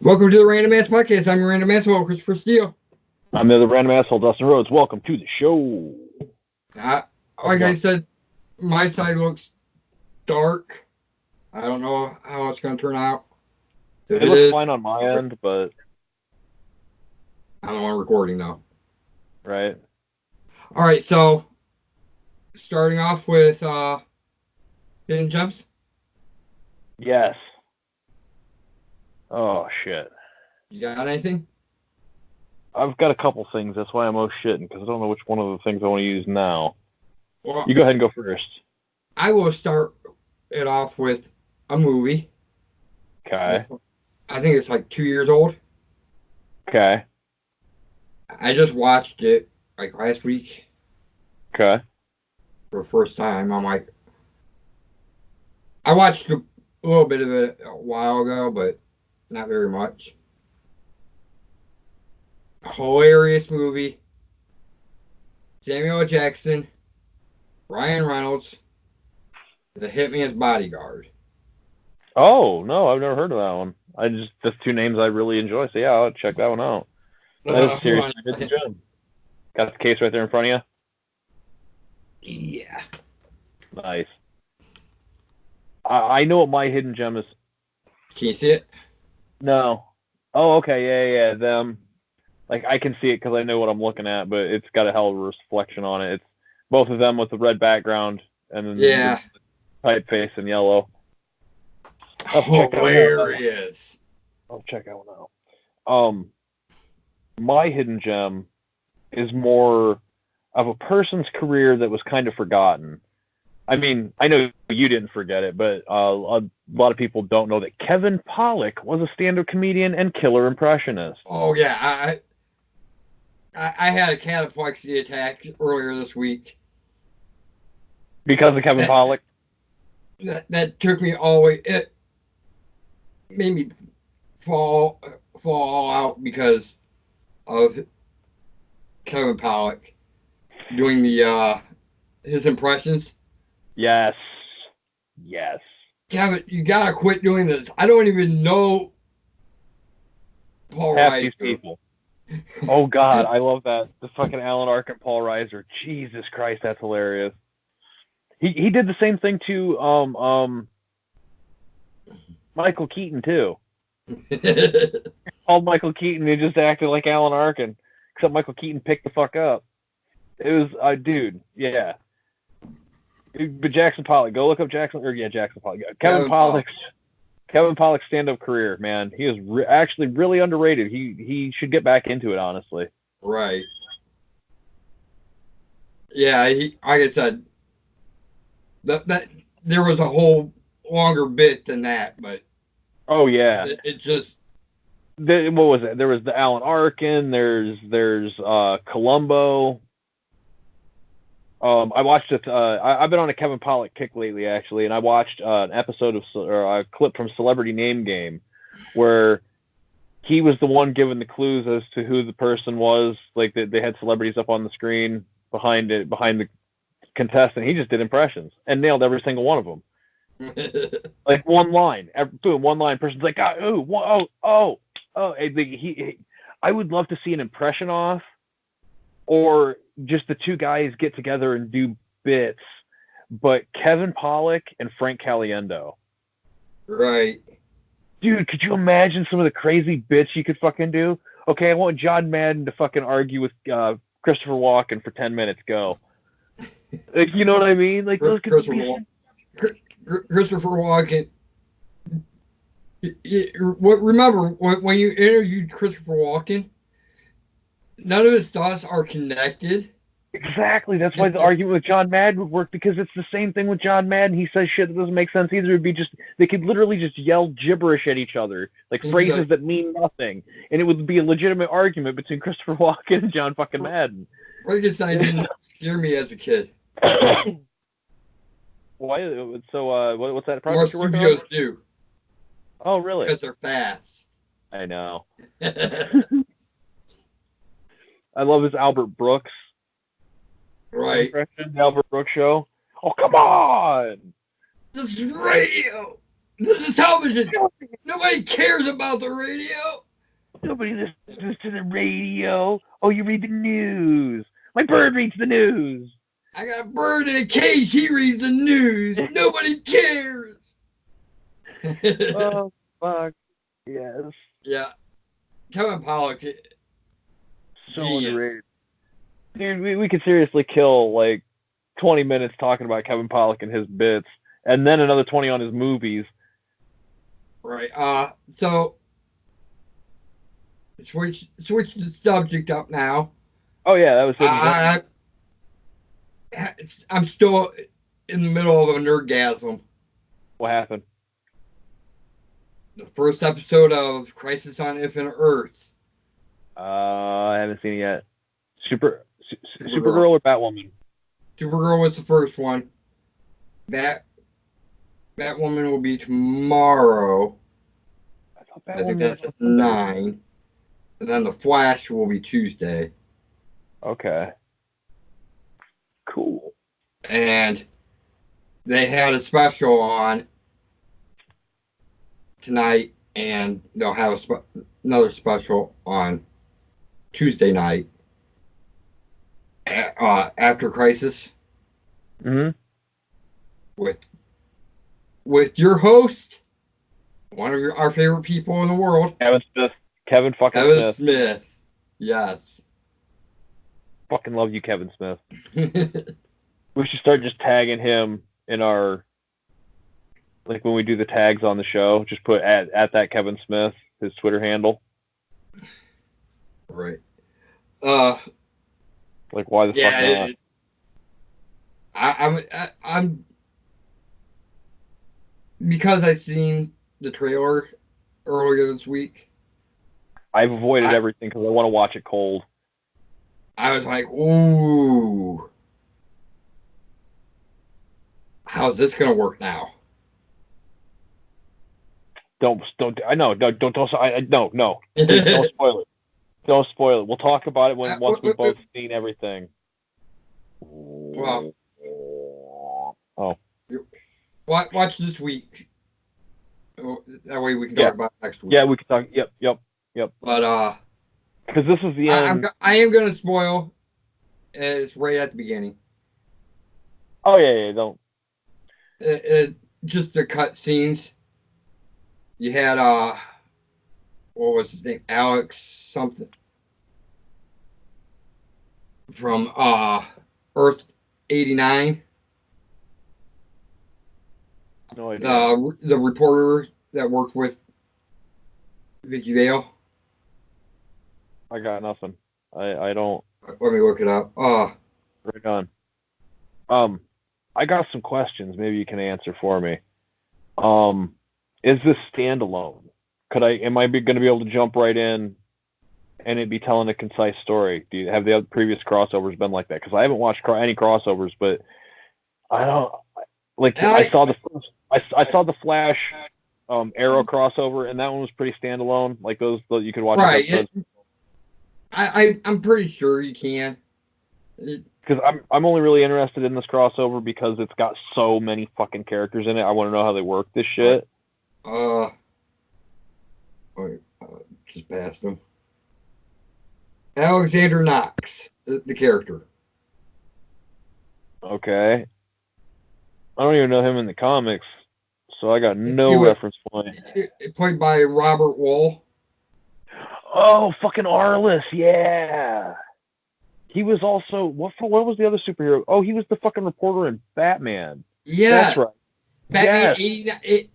Welcome to the Random Ass Podcast. I'm your random asshole, Christopher Steele. I'm the random asshole, Steele-Rhoads. Welcome to the show. Like I said, my side looks dark. I don't know how it's going to turn out. It looks fine on my end, but I don't want recording though. Right. All right, so starting off with Hidden Gems. Yes. Oh shit. You got anything? I've got a couple things. That's why I'm shitting, because I don't know which one of the things I want to use now. Well, you go ahead and go first. I will start it off with a movie. Okay. I think it's like 2 years old. Okay. I just watched it like last week. Okay. For the first time. I'm like, I watched a little bit of it a while ago, but not very much. A hilarious movie. Samuel L. Jackson, Ryan Reynolds, The Hitman's Bodyguard. Oh, no, I've never heard of that one. That's two names I really enjoy, so yeah, I'll check that one out. That is seriously a good gem. Got the case right there in front of you? Yeah. Nice. I know what my hidden gem is. Can you see it? No. Oh, okay, yeah, them. Like, I can see it because I know what I'm looking at, but it's got a hell of a reflection on it. It's both of them with the red background and then the typeface in yellow. Hilarious. I'll check that one out. My hidden gem is more of a person's career that was kind of forgotten. I mean, I know you didn't forget it, but a lot of people don't know that Kevin Pollak was a stand-up comedian and killer impressionist. Oh yeah, I had a cataplexy attack earlier this week. Because of Kevin Pollak? That took me all the way. It made me fall out because of Kevin Pollak doing his impressions. Yes. Kevin, you gotta quit doing this. I don't even know Paul Reiser. Half these people. Oh God, I love that. The fucking Alan Arkin, Paul Reiser. Jesus Christ, that's hilarious. He did the same thing to Michael Keaton too. Called Michael Keaton, he just acted like Alan Arkin, except Michael Keaton picked the fuck up. It was dude, yeah. But Jackson Pollock, go look up Jackson Pollock. Kevin Pollak's stand-up career, man, he is actually really underrated. He should get back into it, honestly. Right. Yeah, like I said, that there was a whole longer bit than that, but oh yeah, it just. What was it? There was the Alan Arkin. There's Columbo. I watched it. I've been on a Kevin Pollak kick lately, actually, and I watched an episode or a clip from Celebrity Name Game, where he was the one giving the clues as to who the person was. Like they had celebrities up on the screen behind the contestant. He just did impressions and nailed every single one of them. Like one line, boom, one line. Person's like, oh. I would love to see an impression off, or just the two guys get together and do bits, but Kevin Pollak and Frank Caliendo. Right. Dude, could you imagine some of the crazy bits you could fucking do? Okay, I want John Madden to fucking argue with Christopher Walken for 10 minutes. Go. Like, you know what I mean? Like, those could be... Christopher Walken. Remember, when you interviewed Christopher Walken, none of his thoughts are connected. Exactly. That's why the argument with John Madden would work, because it's the same thing with John Madden. He says shit that doesn't make sense either. It'd be just, they could literally just yell gibberish at each other, like phrases that mean nothing, and it would be a legitimate argument between Christopher Walken and John fucking Madden. Frankenstein didn't scare me as a kid. Why? So, what's that project you're working on? More studios do. Oh, really? Because they're fast. I know. I love his Albert Brooks. Right. The Albert Brooks show. Oh, come on! This is radio. This is television. Nobody cares about the radio. Nobody listens to the radio. Oh, you read the news. My bird reads the news. I got a bird in a cage. He reads the news. Nobody cares. Oh, fuck. Yes. Yeah. Kevin Pollak. So Genius. underrated. Dude, we could seriously kill like 20 minutes talking about Kevin Pollak and his bits, and then another 20 on his movies. Right. So switch the subject up now. Oh yeah, that was it. I'm still in the middle of a nerdgasm. What happened? The first episode of Crisis on Infinite Earths. I haven't seen it yet. Supergirl or Batwoman? Supergirl was the first one. Batwoman will be tomorrow. I think that's at 9. And then the Flash will be Tuesday. Okay. Cool. And they had a special on tonight, and they'll have another special on Tuesday night after Crisis. Mm-hmm. With your host, one of our favorite people in the world, Kevin Smith. Kevin Smith. Yes. Fucking love you, Kevin Smith. We should start just tagging him in our, like when we do the tags on the show, just put at that Kevin Smith, his Twitter handle. Right. Like why the fuck not? I'm because I seen the trailer earlier this week. I've avoided everything because I want to watch it cold. I was like, ooh, how's this gonna work now? Don't. I know. No. Please, don't spoil it. Don't spoil it. We'll talk about it once we've both seen everything. Well, oh. Watch this week. That way we can talk about it next week. Yeah, we can talk. Yep. But because this is the end. I am gonna spoil. It's right at the beginning. Oh yeah. Don't. Just the cut scenes. You had what was his name? Alex something from Earth 89. No idea. The reporter that worked with Vicky Vale. I got nothing. I don't. Let me look it up. Right on. I got some questions. Maybe you can answer for me. Is this standalone? Am I going to be able to jump right in and it'd be telling a concise story? Do you have the other previous crossovers been like that? Because I haven't watched any crossovers, but I don't like. I saw the Flash Arrow crossover, and that one was pretty standalone. Like those you could watch. Right. I'm pretty sure you can. Because I'm only really interested in this crossover because it's got so many fucking characters in it. I want to know how they work this shit. Just past him. Alexander Knox, the character. Okay. I don't even know him in the comics, so I got no reference point. Played by Robert Wool. Oh, fucking Arliss, yeah. He was also what was the other superhero? Oh, he was the fucking reporter in Batman. Yeah, that's right. Batman 89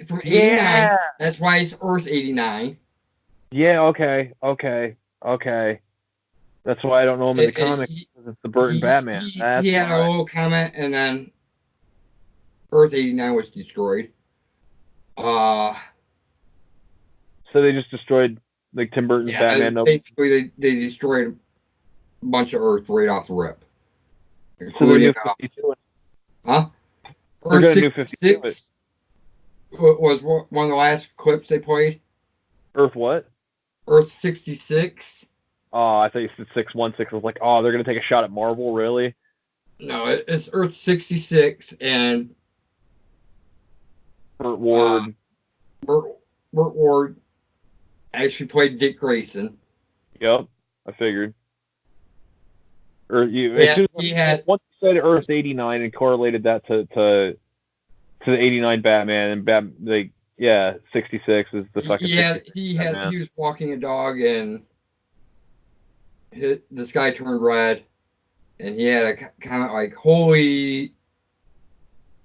from 89. Yeah. That's why it's Earth 89. Yeah. Okay. That's why I don't know him in the comics. It's the Burton Batman. He had a little comment, and then Earth 89 was destroyed. So they just destroyed like Tim Burton's Batman. Basically, they destroyed a bunch of Earth right off the rip. So they're New 52. Huh? Earth 66 was one of the last clips they played. Earth what? Earth 66. Oh, I thought you said 616. I was like, oh, they're going to take a shot at Marvel, really? No, it's Earth 66, and Burt Ward. Burt Ward actually played Dick Grayson. Yep, I figured. Or you as Yeah, soon as he had. once you said Earth 89 and correlated that to the 89 Batman and like yeah, 66 is the fucking 66 Batman. He was walking a dog and the sky turned red, and he had a comment like "Holy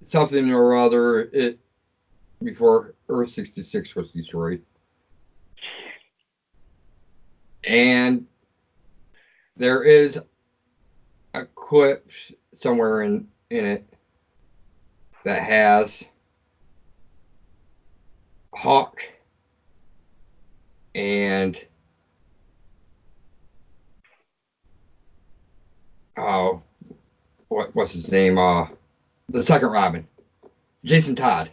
something or other" it before Earth 66 was destroyed, and there is a clip somewhere in it that has Hawk and uh, what's his name? The second Robin, Jason Todd,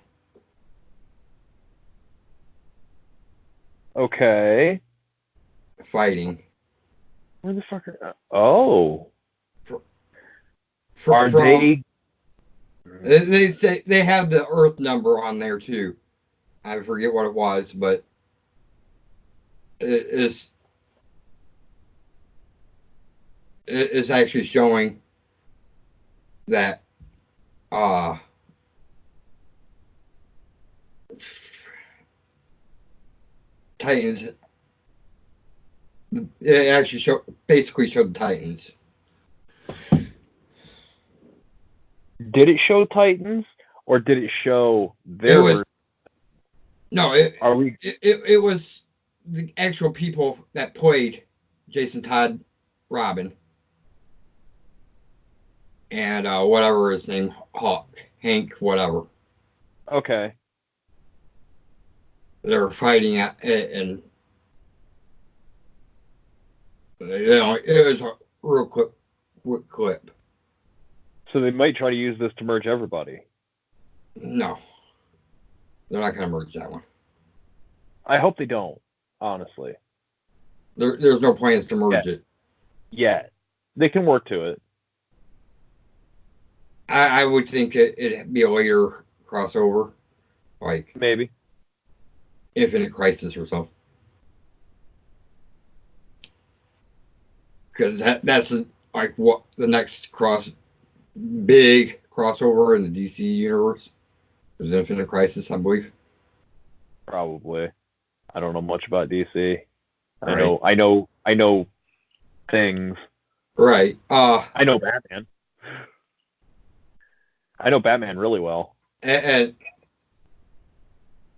Okay. fighting. Where the fuck are oh. For, Are from they they say they have the Earth number on there too. I forget what it was, but it is actually showing that uh Titans. It actually basically showed the Titans. did it show Titans or did it show It their was no, are we it was the actual people that played Jason Todd, Robin, and whatever his name, Hawk, Hank, whatever. okay. They were fighting at it, and it was a real quick clip. So they might try to use this to merge everybody. No, they're not going to merge that one. I hope they don't, honestly. There's no plans to merge it. Yeah. They can work to it. I would think it'd be a later crossover, like Maybe. Infinite Crisis or something. Because that's like what the next big crossover in the DC universe is Infinite Crisis, I believe. Probably. I don't know much about DC. Right. I know things. Right. I know Batman. I know Batman really well. And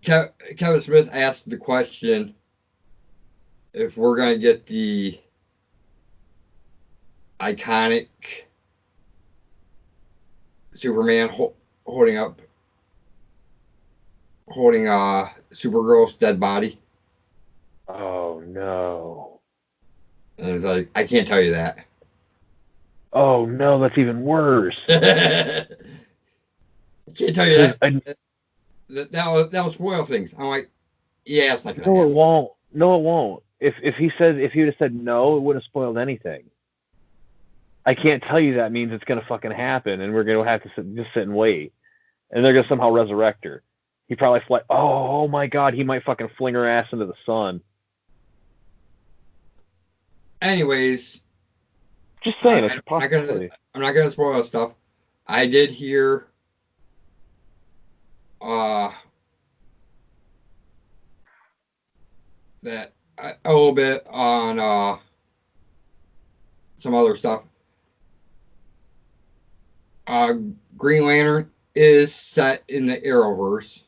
Kevin Smith asked the question if we're going to get the iconic Superman holding Supergirl's dead body. Oh no. And it's like, I can't tell you that. Oh no, that's even worse. I can't tell you that. I, That will spoil things. I'm like, yeah, it's not gonna no, it happen. won't. No, it won't. If he would have said no, it wouldn't have spoiled anything. I can't tell you that means it's gonna fucking happen, and we're gonna have to just sit and wait, and they're gonna somehow resurrect her. He probably oh my god, he might fucking fling her ass into the sun. Anyways, Just saying, it's a possibility. I'm not gonna spoil stuff. I did hear that a little bit on some other stuff. Uh, Green Lantern is set in the Arrowverse,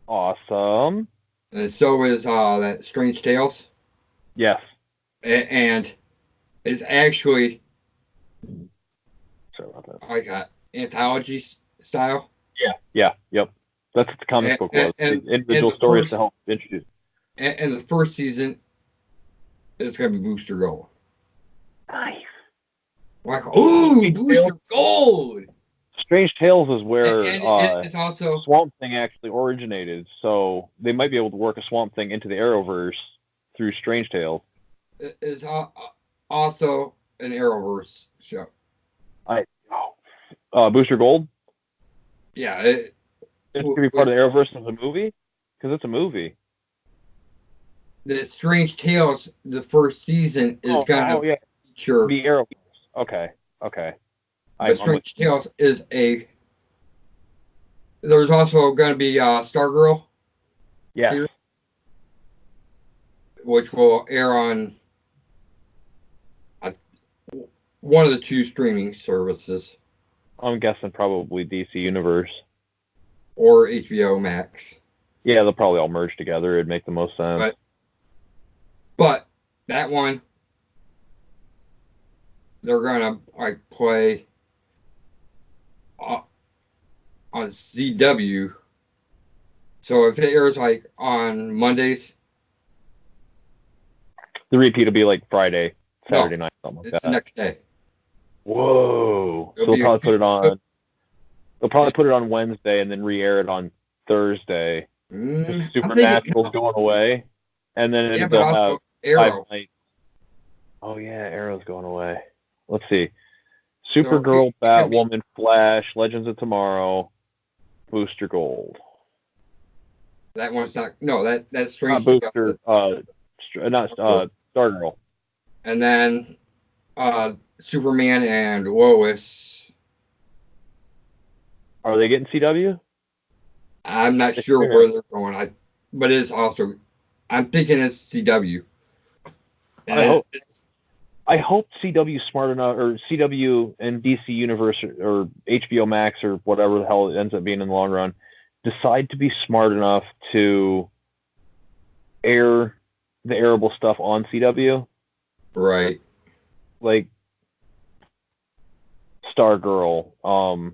Awesome. and so is that Strange Tales, Yes. and it's actually Sorry about that. like an anthology style. Yeah. Yep. That's what the comic book was. Individual stories to help introduce. And the first season is going to be Booster Gold. Nice. Like, ooh, Booster Gold! Strange Tales is where it's also Swamp Thing actually originated, so they might be able to work a Swamp Thing into the Arrowverse through Strange Tales. It's also an Arrowverse show. Booster Gold? Yeah. It's going to be part of the Arrowverse as a movie? Because it's a movie. the Strange Tales, the first season is gonna yeah, feature. the Arrowverse. Okay. The I'm Strange Tales is a. There's also gonna be Stargirl. Yes. Series, which will air on one of the two streaming services. I'm guessing probably DC Universe. Or HBO Max. Yeah, they'll probably all merge together. It'd make the most sense. But that one, they're gonna play on CW. So if it airs on Mondays, the repeat will be Friday, Saturday night, something like that. It's the next day. Whoa! So they'll probably put it on. They'll probably put it on Wednesday and then re-air it on Thursday. Supernatural's going away, and then they'll have Arrow. Oh yeah, Arrow's going away. Let's see. Supergirl, Batwoman, Flash, Legends of Tomorrow, Booster Gold. That one's not. No, that's Strange. Booster. Not Stargirl. And then Superman and Lois. Are they getting CW? I'm not sure where they're going. But it's also. I'm thinking it's CW. I hope CW's smart enough, or CW and DC Universe or HBO Max or whatever the hell it ends up being in the long run, decide to be smart enough to air the airable stuff on CW. Right. Like Stargirl,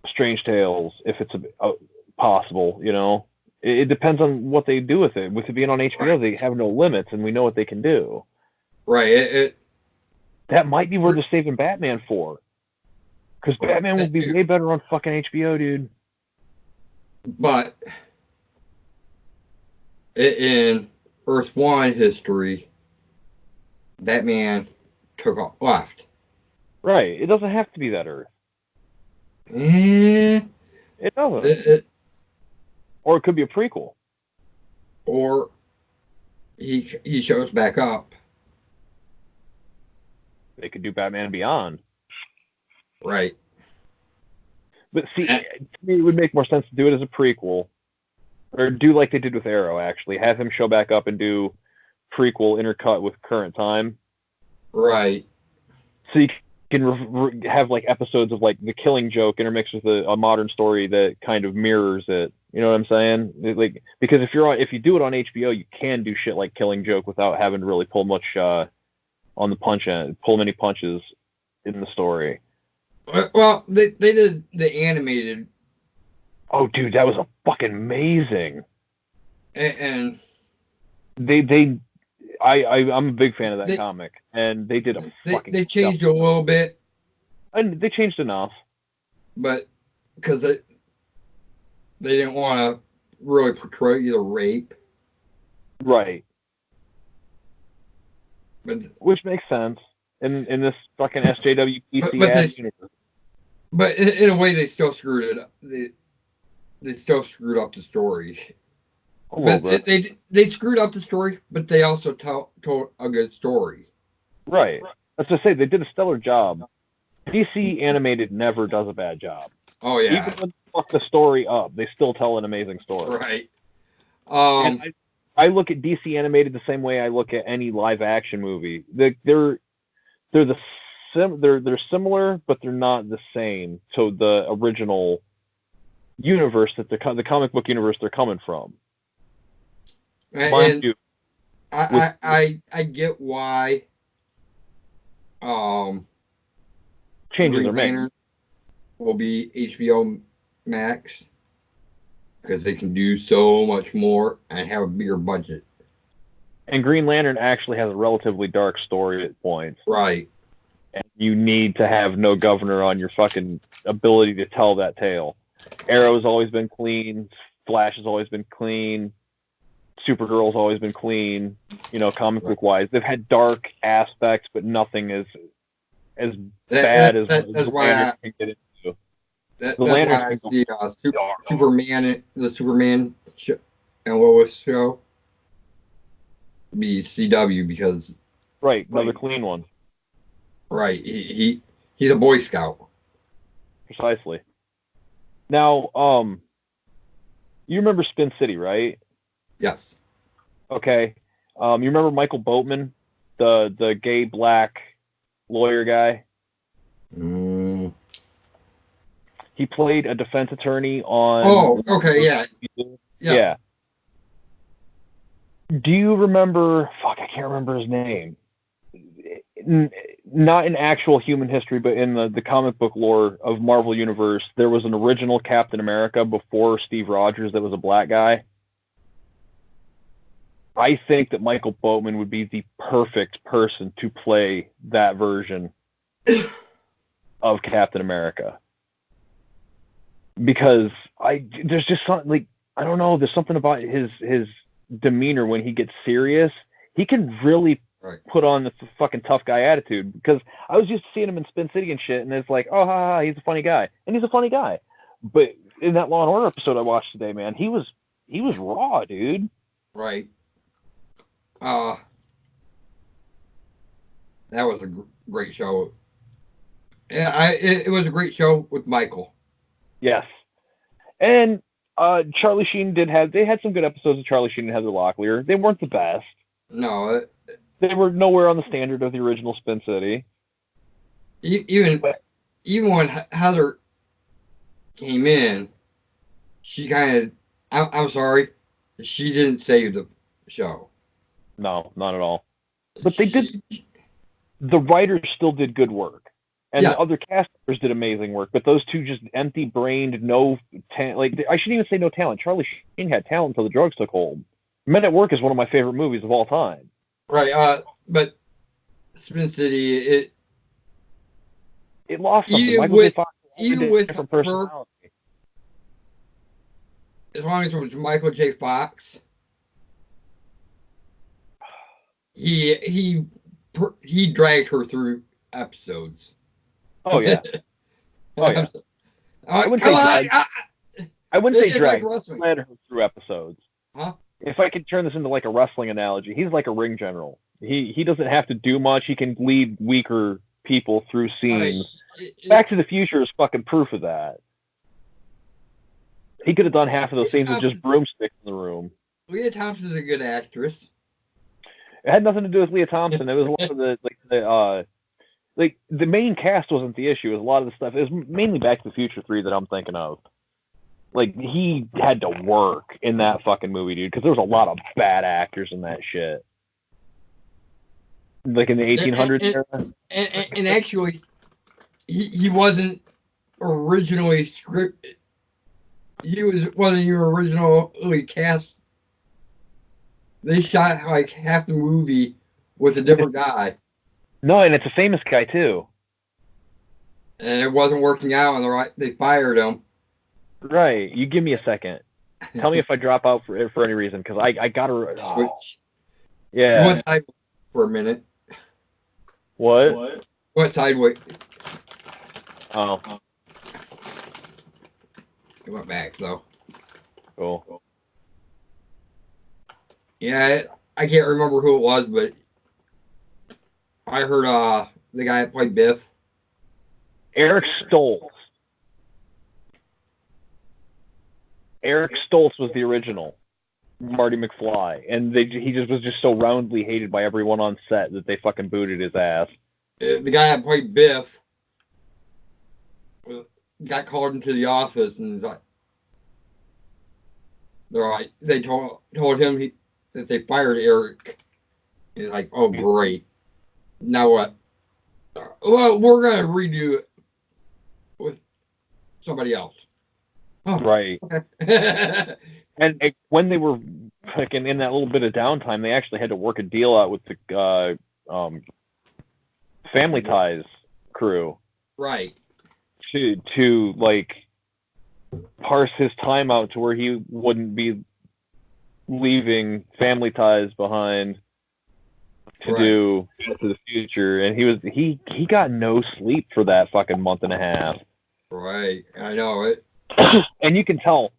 Strange Tales, if it's possible, It depends on what they do with it. With it being on HBO, they have no limits, and we know what they can do. Right. That might be where they're saving Batman for. Because Batman will be way better on fucking HBO, dude. But in Earth 1 history, Batman took off left. Right. It doesn't have to be that Earth. It doesn't. Or it could be a prequel. Or he shows back up. They could do Batman Beyond. Right. But see, to me, it would make more sense to do it as a prequel. Or do like they did with Arrow, actually. Have him show back up and do prequel intercut with current time. Right. So you can have episodes of the Killing Joke intermixed with a modern story that kind of mirrors it. You know what I'm saying? Because if you do it on HBO, you can do shit like Killing Joke without having to really pull much on the punch end, pull many punches in the story. Well, they did the animated. Oh, dude, that was fucking amazing. And I'm a big fan of that comic, and they did They changed a little bit, and they changed enough, but because they didn't want to really portray the rape, right? Which makes sense in this fucking SJW PC universe. But in a way, they still screwed it up. They still screwed up the story. But they screwed up the story, but they also told a good story. Right. As I say, they did a stellar job. DC animated never does a bad job. Oh yeah. Even when they fuck the story up, they still tell an amazing story. Right. And I look at DC animated the same way I look at any live action movie. They're similar, but they're not the same to the original universe that the comic book universe they're coming from. And I get why changes are made. Will be HBO Max because they can do so much more and have a bigger budget. And Green Lantern actually has a relatively dark story at points. Right. And you need to have no governor on your fucking ability to tell that tale. Arrow's always been clean. Flash has always been clean. Supergirl's always been clean. Comic book wise, they've had dark aspects, but nothing as bad as the Lantern can get into. That's why I see Superman, the Superman and Lois show. be CW because Right, another clean one. Right, he's a Boy Scout. Precisely. Now, you remember Spin City, right? Yes. Okay. You remember Michael Boatman, the gay black lawyer guy? Mm. He played a defense attorney on. Oh, okay, yeah. Yeah. Do you remember? Fuck, I can't remember his name. Not in actual human history, but in the comic book lore of Marvel Universe, there was an original Captain America before Steve Rogers that was a black guy. I think that Michael Boatman would be the perfect person to play that version of Captain America. Because there's just something like, I don't know, there's something about his demeanor when he gets serious. He can really put on this fucking tough guy attitude, because I was used to seeing him in Spin City and shit, and it's like, oh, ha, ha, he's a funny guy. And he's a funny guy. But in that Law & Order episode I watched today, man, he was raw, dude. Right. That was a great show. Yeah, it was a great show with Michael. Yes. And Charlie Sheen they had some good episodes of Charlie Sheen and Heather Locklear. They weren't the best. No. They were nowhere on the standard of the original Spin City. Even when Heather came in, she kind of, I'm sorry, she didn't save the show. No, not at all. But they did. The writers still did good work, and the other cast members did amazing work. But those two just empty-brained, no talent. Like, I shouldn't even say no talent. Charlie Sheen had talent until the drugs took hold. Men at Work is one of my favorite movies of all time. Right. But Spin City, it lost something. Michael J. Fox even with different personality. As long as it was Michael J. Fox, he dragged her through episodes. Oh yeah. Oh yeah. I wouldn't say drag. Led her through episodes. Huh? If I could turn this into like a wrestling analogy, he's like a ring general. He doesn't have to do much. He can lead weaker people through scenes. Back to the Future is fucking proof of that. He could have done half of those scenes with just broomsticks in the room. Leah Thompson's a good actress. It had nothing to do with Leah Thompson. It was a lot of the main cast wasn't the issue. It was a lot of the stuff. It was mainly Back to the Future 3 that I'm thinking of. Like, he had to work in that fucking movie, dude, because there was a lot of bad actors in that shit. Like in the 1800s era. And actually, he wasn't originally scripted. He wasn't even originally cast. They shot like half the movie with a different guy. No, and it's a famous guy too. And it wasn't working out, and they fired him. Right. You give me a second. Tell me if I drop out for any reason, because I gotta. Switch. Yeah. What side for a minute? What? What side? Wait. Oh. I went back though. Cool. Yeah, I can't remember who it was, but I heard the guy that played Biff. Eric Stoltz. Eric Stoltz was the original Marty McFly, and he was just so roundly hated by everyone on set that they fucking booted his ass. The guy that played Biff got called into the office, and they told him that they fired Eric. He's like, oh great, now what? Well, we're gonna redo it with somebody else. Oh, right. Okay. and when they were in that little bit of downtime, they actually had to work a deal out with the Family Ties crew. Right. To like parse his time out to where he wouldn't be leaving Family Ties behind to do to the Future, and he got no sleep for that fucking month and a half. Right. I know it. And you can tell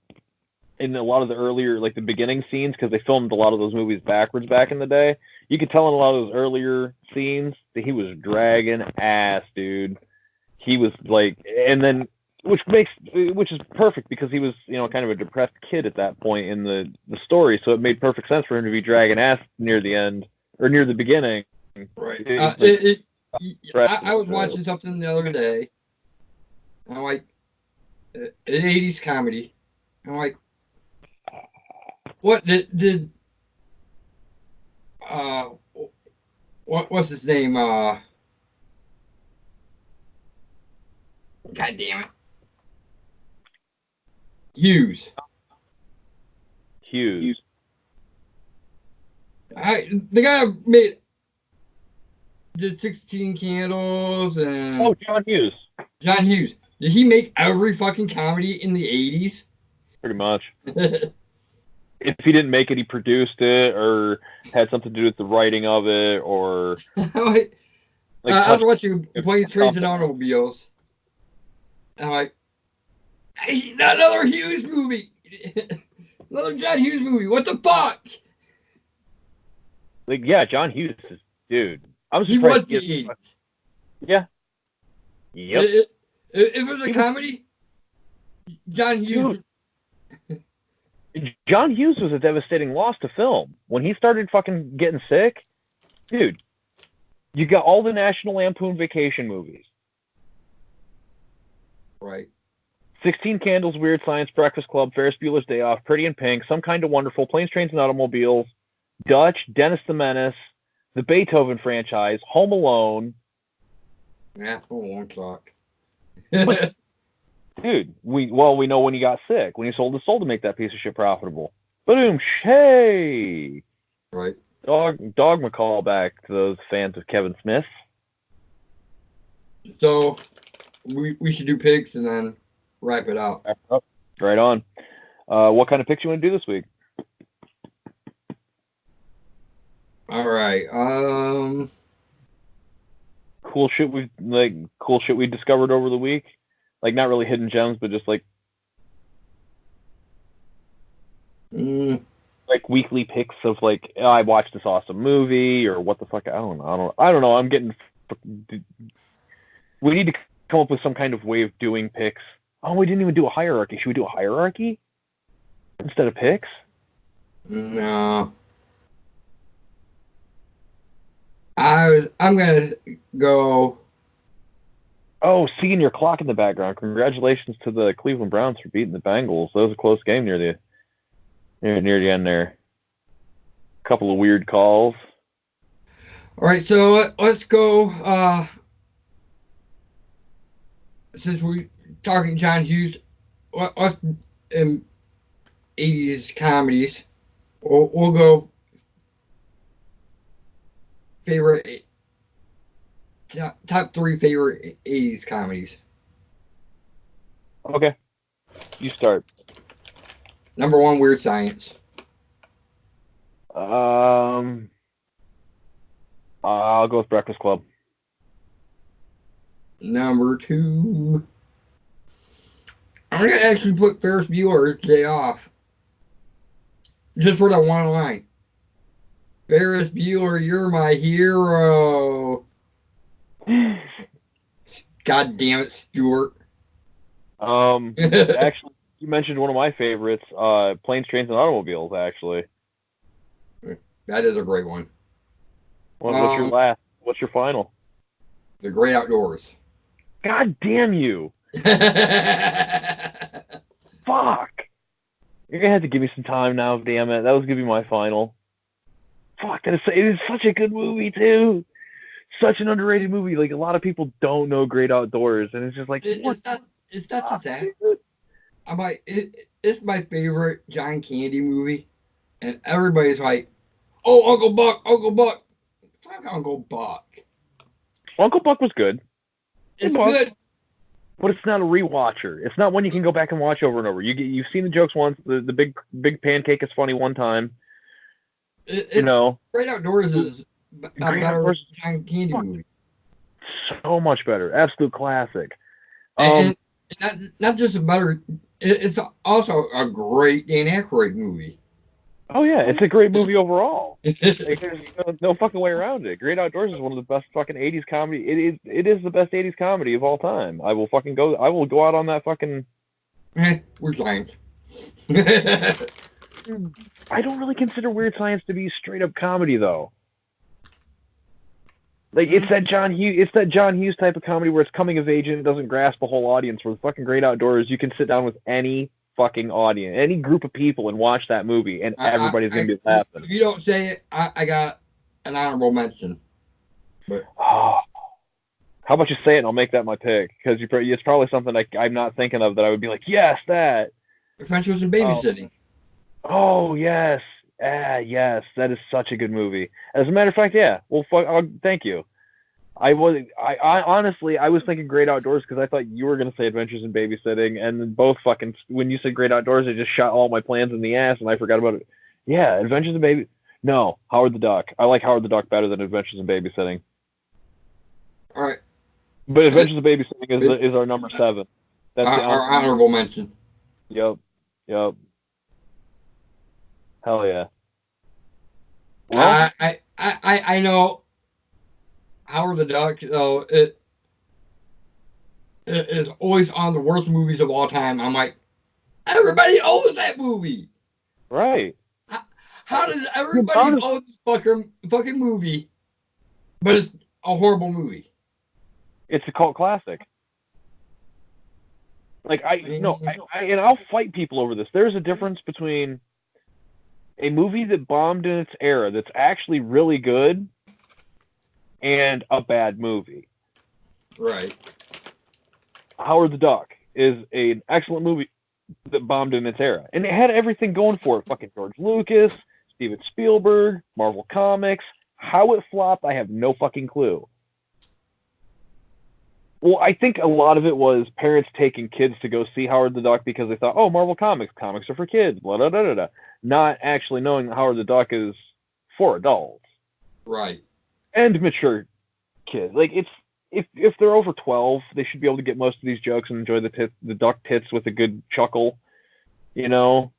in a lot of the earlier, like the beginning scenes, because they filmed a lot of those movies backwards back in the day. You could tell in a lot of those earlier scenes that he was dragging ass, dude. He was like, and then, which is perfect because he was, kind of a depressed kid at that point in the story. So it made perfect sense for him to be dragging ass neir the end or near the beginning. Right. I was watching something the other day. And I'm like, an 80s comedy. I'm like, what did what's his name? God damn it. Hughes. The guy did 16 Candles and John Hughes. John Hughes. Did he make every fucking comedy in the 80s? Pretty much. If he didn't make it, he produced it or had something to do with the writing of it or... I was watching Planes, Trains, and Automobiles. I'm like, hey, another Hughes movie. Another John Hughes movie. What the fuck? Like, yeah, John Hughes is... Dude. I'm he was the 80s. Yeah. Yep. If it was a comedy, John Hughes... John Hughes was a devastating loss to film. When he started fucking getting sick, dude, you got all the National Lampoon Vacation movies. Right. 16 Candles, Weird Science, Breakfast Club, Ferris Bueller's Day Off, Pretty in Pink, Some Kind of Wonderful, Planes, Trains, and Automobiles, Dutch, Dennis the Menace, the Beethoven franchise, Home Alone. Yeah, Home Alone suck. Dude, we know when he got sick, when he sold his soul to make that piece of shit profitable. Boom, hey! Right. Dogma call back to those fans of Kevin Smith. So, we should do picks and then wrap it out. Right on. What kind of picks you want to do this week? All right. Cool shit we discovered over the week. Like, not really hidden gems, but just like weekly picks of like, oh, I watched this awesome movie or what the fuck. I don't know. I'm getting. We need to come up with some kind of way of doing picks. Oh, we didn't even do a hierarchy. Should we do a hierarchy instead of picks? No. I'm gonna go. Oh, seeing your clock in the background. Congratulations to the Cleveland Browns for beating the Bengals. That was a close game near the end there. A couple of weird calls. All right, so let's go. Since we're talking John Hughes, let's 80s comedies. We'll go favorite. Top 3 favorite 80s comedies. Okay. You start. Number 1, Weird Science. I'll go with Breakfast Club. Number 2, I'm going to actually put Ferris Bueller's Day Off. Just for that one line. Ferris Bueller, you're my hero. God damn it, Stuart. Actually, you mentioned one of my favorites, Planes, Trains, and Automobiles, actually. That is a great one. What's your last? What's your final? The Great Outdoors. God damn you. Fuck. You're going to have to give me some time now, damn it. That was going to be my final. Fuck, it is such a good movie, too. Such an underrated movie. Like, a lot of people don't know Great Outdoors, and it's just like, it's not just that. It's my favorite John Candy movie, and everybody's like, "Oh, Uncle Buck, Uncle Buck." Fuck Uncle Buck. Uncle Buck was good. It's good, but it's not a rewatcher. It's not one you can go back and watch over and over. You've seen the jokes once. The big pancake is funny one time. Great Outdoors is a better John Candy movie. So much better. Absolute classic. And not just a better it's also a great Dan Aykroyd movie. Oh yeah, it's a great movie overall. Like, there's no fucking way around it. Great Outdoors is one of the best fucking '80s comedy. It is the best '80s comedy of all time. I will go out on that fucking. We're giants. I don't really consider Weird Science to be straight up comedy though. Like it's that John Hughes type of comedy where it's coming of age and it doesn't grasp a whole audience. Where the fucking Great Outdoors, you can sit down with any fucking audience, any group of people, and watch that movie, and everybody's gonna be laughing. If you don't say it, I got an honorable mention. But how about you say it and I'll make that my pick, because it's probably something I'm not thinking of that I would be like, yes, that. Adventures in Babysitting. Oh yes, yes, that is such a good movie. As a matter of fact, yeah. Well, thank you. I honestly, I was thinking Great Outdoors because I thought you were gonna say Adventures in Babysitting, and then both fucking when you said Great Outdoors, it just shot all my plans in the ass, and I forgot about it. Yeah, Adventures in Baby. No, Howard the Duck. I like Howard the Duck better than Adventures in Babysitting. All right, but Adventures in Babysitting is our number 7. That's our honorable mention. Yep. Hell yeah. Well, I know Howard the Duck, though, it is always on the worst movies of all time. I'm like, everybody owns that movie. Right. How does everybody own this fucking movie, but it's a horrible movie? It's a cult classic. Like, and I'll fight people over this. There's a difference between a movie that bombed in its era that's actually really good and a bad movie. Right. Howard the Duck is an excellent movie that bombed in its era. And it had everything going for it. Fucking George Lucas, Steven Spielberg, Marvel Comics. How it flopped, I have no fucking clue. Well, I think a lot of it was parents taking kids to go see Howard the Duck because they thought, oh, Marvel Comics are for kids, blah, blah, blah, blah, blah. Not actually knowing that Howard the Duck is for adults. Right. And mature kids. Like, if they're over 12, they should be able to get most of these jokes and enjoy the duck tits with a good chuckle, you know?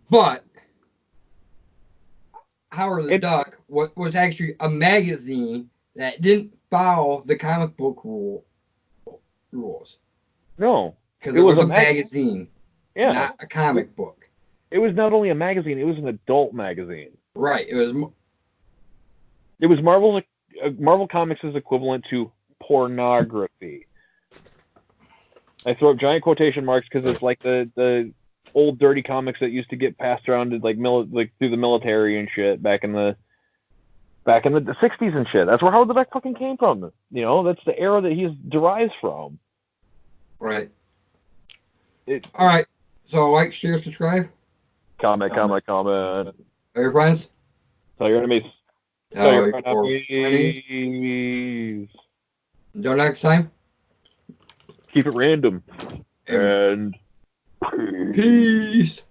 But Howard the Duck was actually a magazine that didn't follow the comic book rules. No. Because it was a magazine, not a comic book. It was not only a magazine, it was an adult magazine. Right. It was Marvel Comics' equivalent to pornography. I throw up giant quotation marks because it's like the old dirty comics that used to get passed around to like through the military and shit back in the 60s and shit. That's where Howard the Duck fucking came from. You know, that's the era that he derives from. Right. All right. So like, share, subscribe. Comment. Tell your friends. Tell your enemies. Tell your enemies. Until next time. Keep it random. And peace.